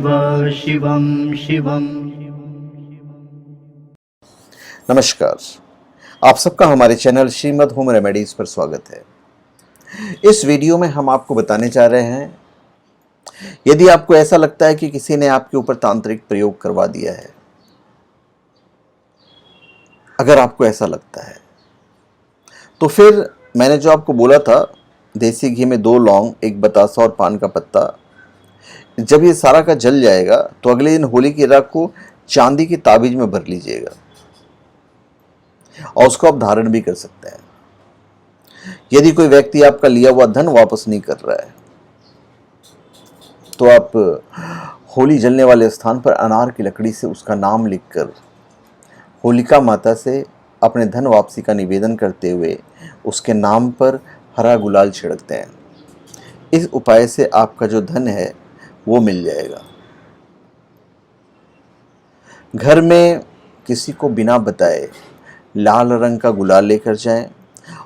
शिवं शिवं। नमस्कार, आप सबका हमारे चैनल श्रीमद् होम रेमेडीज पर स्वागत है। इस वीडियो में हम आपको बताने जा रहे हैं, यदि आपको ऐसा लगता है कि किसी ने आपके ऊपर तांत्रिक प्रयोग करवा दिया है, अगर आपको ऐसा लगता है तो फिर मैंने जो आपको बोला था, देसी घी में 2 लौंग, 1 बतासा और पान का पत्ता, जब ये सारा का जल जाएगा तो अगले दिन होली की रात को चांदी की ताबीज में भर लीजिएगा और उसको आप धारण भी कर सकते हैं। यदि कोई व्यक्ति आपका लिया हुआ धन वापस नहीं कर रहा है तो आप होली जलने वाले स्थान पर अनार की लकड़ी से उसका नाम लिखकर होलिका माता से अपने धन वापसी का निवेदन करते हुए उसके नाम पर हरा गुलाल छिड़कते हैं। इस उपाय से आपका जो धन है वो मिल जाएगा। घर में किसी को बिना बताए लाल रंग का गुलाल लेकर जाएं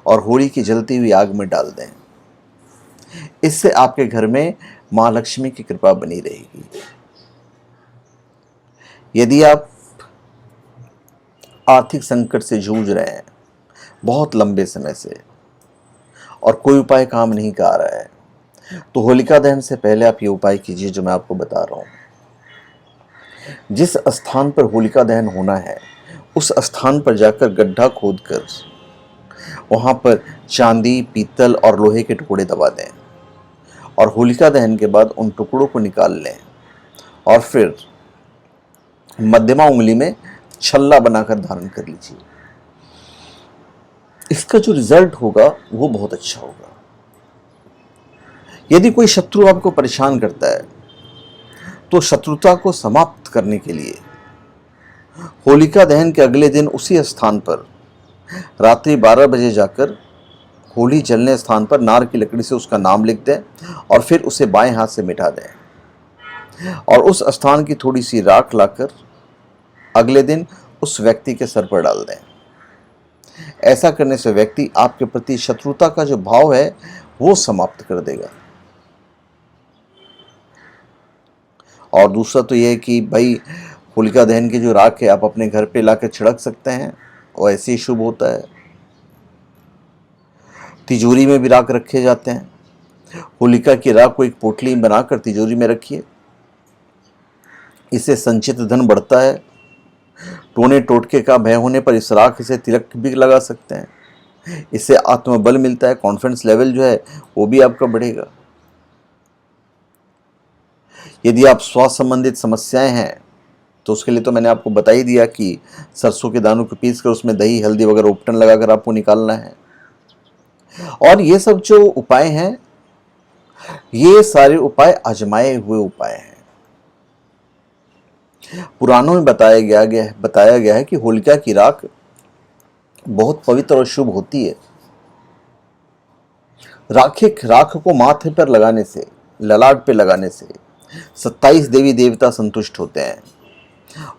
और होली की जलती हुई आग में डाल दें। इससे आपके घर में मां लक्ष्मी की कृपा बनी रहेगी। यदि आप आर्थिक संकट से जूझ रहे हैं बहुत लंबे समय से और कोई उपाय काम नहीं कर रहा है, तो होलिका दहन से पहले आप ये उपाय कीजिए जो मैं आपको बता रहा हूं। जिस स्थान पर होलिका दहन होना है उस स्थान पर जाकर गड्ढा खोदकर वहां पर चांदी, पीतल और लोहे के टुकड़े दबा दें और होलिका दहन के बाद उन टुकड़ों को निकाल लें और फिर मध्यमा उंगली में छल्ला बनाकर धारण कर लीजिए। इसका जो रिजल्ट होगा वो बहुत अच्छा होगा। यदि कोई शत्रु आपको परेशान करता है तो शत्रुता को समाप्त करने के लिए होलिका दहन के अगले दिन उसी स्थान पर रात्रि 12 बजे जाकर होली जलने स्थान पर नार की लकड़ी से उसका नाम लिख दें और फिर उसे बाएं हाथ से मिटा दें और उस स्थान की थोड़ी सी राख लाकर अगले दिन उस व्यक्ति के सर पर डाल दें। ऐसा करने से व्यक्ति आपके प्रति शत्रुता का जो भाव है वो समाप्त कर देगा। और दूसरा तो यह है कि भाई होलिका दहन की जो राख है आप अपने घर पे लाकर छिड़क सकते हैं और ऐसे ही शुभ होता है। तिजोरी में भी राख रखे जाते हैं। होलिका की राख को एक पोटली बनाकर तिजोरी में रखिए, इससे संचित धन बढ़ता है। टोने टोटके का भय होने पर इस राख से तिलक भी लगा सकते हैं। इससे आत्मबल मिलता है, कॉन्फिडेंस लेवल जो है वो भी आपका बढ़ेगा। यदि आप स्वास्थ्य संबंधित समस्याएं हैं तो उसके लिए तो मैंने आपको बता ही दिया कि सरसों के दानों को पीसकर उसमें दही, हल्दी वगैरह उपटन लगाकर आपको निकालना है। और ये सब जो उपाय हैं ये सारे उपाय आजमाए हुए उपाय हैं। पुराणों में बताया गया है कि होलिका की राख बहुत पवित्र और शुभ होती है। राख को माथे पर लगाने से, ललाट पे लगाने से 27 देवी देवता संतुष्ट होते हैं।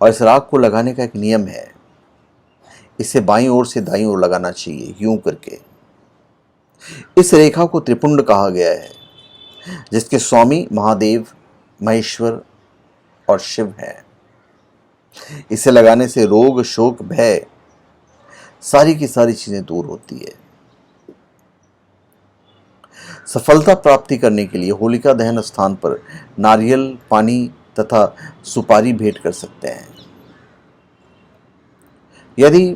और इस राख को लगाने का एक नियम है, इसे बाईं ओर से दाईं ओर लगाना चाहिए, यूं करके। इस रेखा को त्रिपुंड कहा गया है, जिसके स्वामी महादेव, महेश्वर और शिव हैं। इसे लगाने से रोग, शोक, भय सारी की सारी चीजें दूर होती है। सफलता प्राप्ति करने के लिए होलिका दहन स्थान पर नारियल, पानी तथा सुपारी भेंट कर सकते हैं। यदि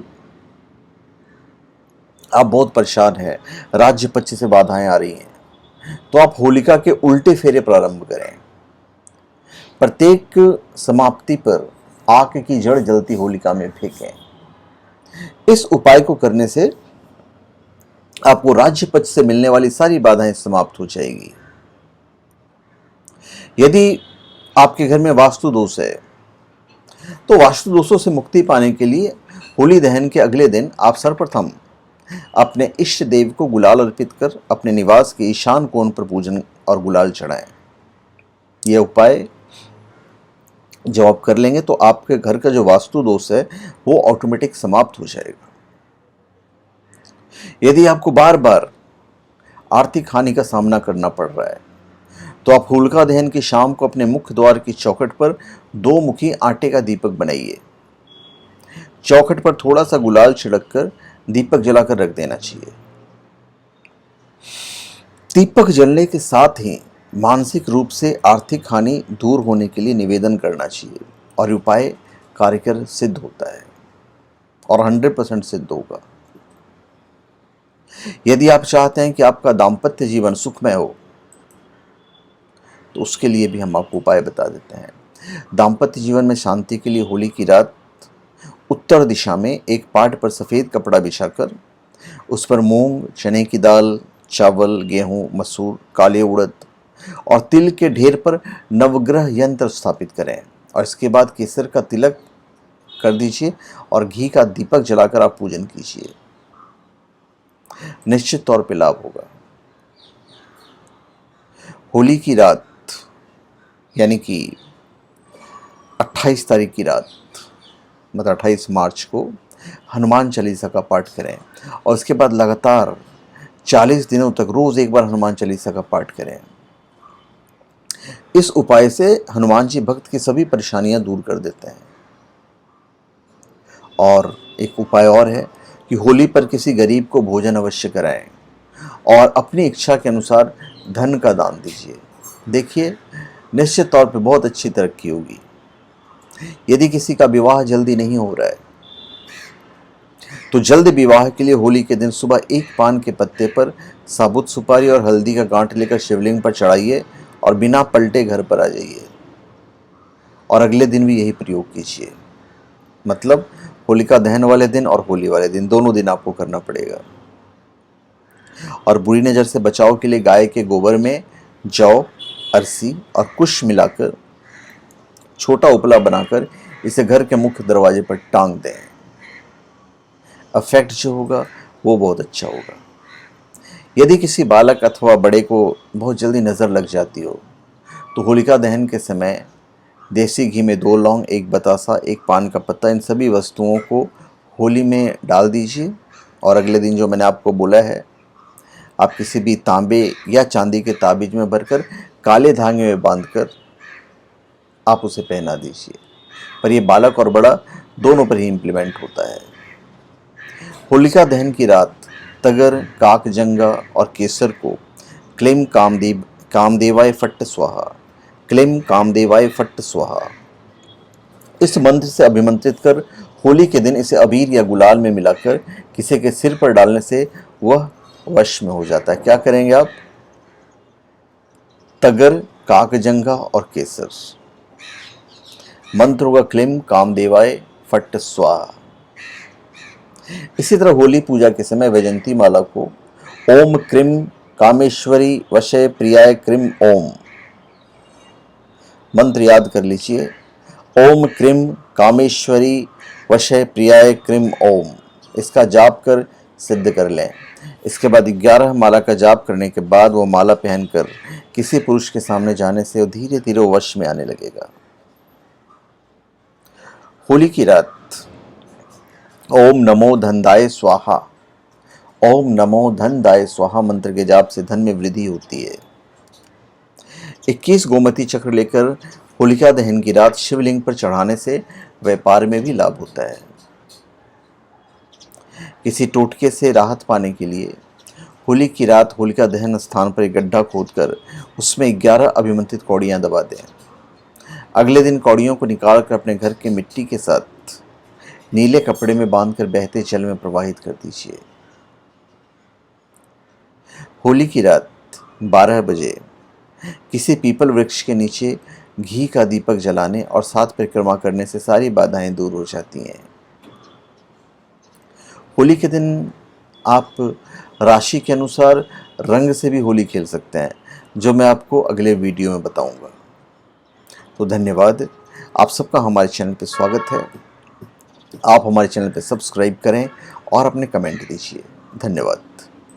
आप बहुत परेशान हैं, राज्य पक्ष से बाधाएं आ रही हैं, तो आप होलिका के उल्टे फेरे प्रारंभ करें। प्रत्येक समाप्ति पर आग की जड़ जलती होलिका में फेंकें। इस उपाय को करने से आपको राज्य पक्ष से मिलने वाली सारी बाधाएं समाप्त हो जाएगी। यदि आपके घर में वास्तु दोष है तो वास्तु दोषों से मुक्ति पाने के लिए होली दहन के अगले दिन आप सर्वप्रथम अपने इष्ट देव को गुलाल अर्पित कर अपने निवास के ईशान कोण पर पूजन और गुलाल चढ़ाएं। यह उपाय जब आप कर लेंगे तो आपके घर का जो वास्तु दोष है वो ऑटोमेटिक समाप्त हो जाएगा। यदि आपको बार बार आर्थिक हानि का सामना करना पड़ रहा है, तो आप होलिका दहन की शाम को अपने मुख्य द्वार की चौखट पर 2 मुखी आटे का दीपक बनाइए। चौखट पर थोड़ा सा गुलाल छिड़ककर दीपक जलाकर रख देना चाहिए। दीपक जलने के साथ ही मानसिक रूप से आर्थिक हानि दूर होने के लिए निवेदन करना चाहिए और उपाय कार्यकर सिद्ध होता है और 100% सिद्ध होगा। यदि आप चाहते हैं कि आपका दाम्पत्य जीवन सुखमय हो तो उसके लिए भी हम आपको उपाय बता देते हैं। दाम्पत्य जीवन में शांति के लिए होली की रात उत्तर दिशा में एक पाट पर सफ़ेद कपड़ा बिछाकर उस पर मूंग, चने की दाल, चावल, गेहूं, मसूर, काले उड़द और तिल के ढेर पर नवग्रह यंत्र स्थापित करें और इसके बाद केसर का तिलक कर दीजिए और घी का दीपक जलाकर आप पूजन कीजिए। निश्चित तौर पे लाभ होगा। होली की रात यानी कि 28 तारीख की रात मतलब 28 मार्च को हनुमान चालीसा का पाठ करें और उसके बाद लगातार 40 दिनों तक रोज एक बार हनुमान चालीसा का पाठ करें। इस उपाय से हनुमान जी भक्त की सभी परेशानियां दूर कर देते हैं। और एक उपाय और है कि होली पर किसी गरीब को भोजन अवश्य कराएं और अपनी इच्छा के अनुसार धन का दान दीजिए। देखिए निश्चित तौर पे बहुत अच्छी तरक्की होगी। यदि किसी का विवाह जल्दी नहीं हो रहा है तो जल्द विवाह के लिए होली के दिन सुबह एक पान के पत्ते पर साबुत सुपारी और हल्दी का गांठ लेकर शिवलिंग पर चढ़ाइए और बिना पलटे घर पर आ जाइए और अगले दिन भी यही प्रयोग कीजिए। मतलब होलिका दहन वाले दिन और होली वाले दिन दोनों दिन आपको करना पड़ेगा। और बुरी नज़र से बचाव के लिए गाय के गोबर में जौ, अरसी और कुश मिलाकर छोटा उपला बनाकर इसे घर के मुख्य दरवाजे पर टांग दें। इफेक्ट जो होगा वो बहुत अच्छा होगा। यदि किसी बालक अथवा बड़े को बहुत जल्दी नज़र लग जाती हो तो होलिका दहन के समय देसी घी में 2 लौंग, 1 बतासा, 1 पान का पत्ता, इन सभी वस्तुओं को होली में डाल दीजिए और अगले दिन जो मैंने आपको बोला है आप किसी भी तांबे या चांदी के ताबीज में भरकर काले धागे में बांधकर आप उसे पहना दीजिए। पर ये बालक और बड़ा दोनों पर ही इम्प्लीमेंट होता है। होलिका दहन की रात तगर, काकजंगा और केसर को क्लीम कामदेवाय फट्ट स्वाहा, क्लीम कामदेवाय फट्ट स्वाहा इस मंत्र से अभिमंत्रित कर होली के दिन इसे अबीर या गुलाल में मिलाकर किसी के सिर पर डालने से वह वश में हो जाता है। क्या करेंगे आप? तगर, काकजंगा और केसर। मंत्र होगा क्लीम कामदेवाय फट्ट स्वाहा। इसी तरह होली पूजा के समय वैजंती माला को ओम क्रीम कामेश्वरी वशय प्रियाय क्रीम ओम मंत्र याद कर लीजिए। ओम क्रीम कामेश्वरी वशय प्रियाय क्रीम ओम इसका जाप कर सिद्ध कर लें। इसके बाद 11 माला का जाप करने के बाद वो माला पहनकर किसी पुरुष के सामने जाने से वो धीरे धीरे वश में आने लगेगा। होली की रात ओम नमो धनदाय स्वाहा, ओम नमो धनदाय स्वाहा मंत्र के जाप से धन में वृद्धि होती है। 21 गोमती चक्र लेकर होलिका दहन की रात शिवलिंग पर चढ़ाने से व्यापार में भी लाभ होता है। किसी टोटके से राहत पाने के लिए होली की रात होलिका दहन स्थान पर एक गड्ढा खोदकर उसमें 11 अभिमंत्रित कौड़ियां दबा दें। अगले दिन कौड़ियों को निकालकर अपने घर के मिट्टी के साथ नीले कपड़े में बांधकर बहते जल में प्रवाहित कर दीजिए। होली की रात 12 बजे किसी पीपल वृक्ष के नीचे घी का दीपक जलाने और 7 परिक्रमा करने से सारी बाधाएं दूर हो जाती हैं। होली के दिन आप राशि के अनुसार रंग से भी होली खेल सकते हैं, जो मैं आपको अगले वीडियो में बताऊंगा। तो धन्यवाद, आप सबका हमारे चैनल पे स्वागत है। आप हमारे चैनल पे सब्सक्राइब करें और अपने कमेंट दीजिए। धन्यवाद।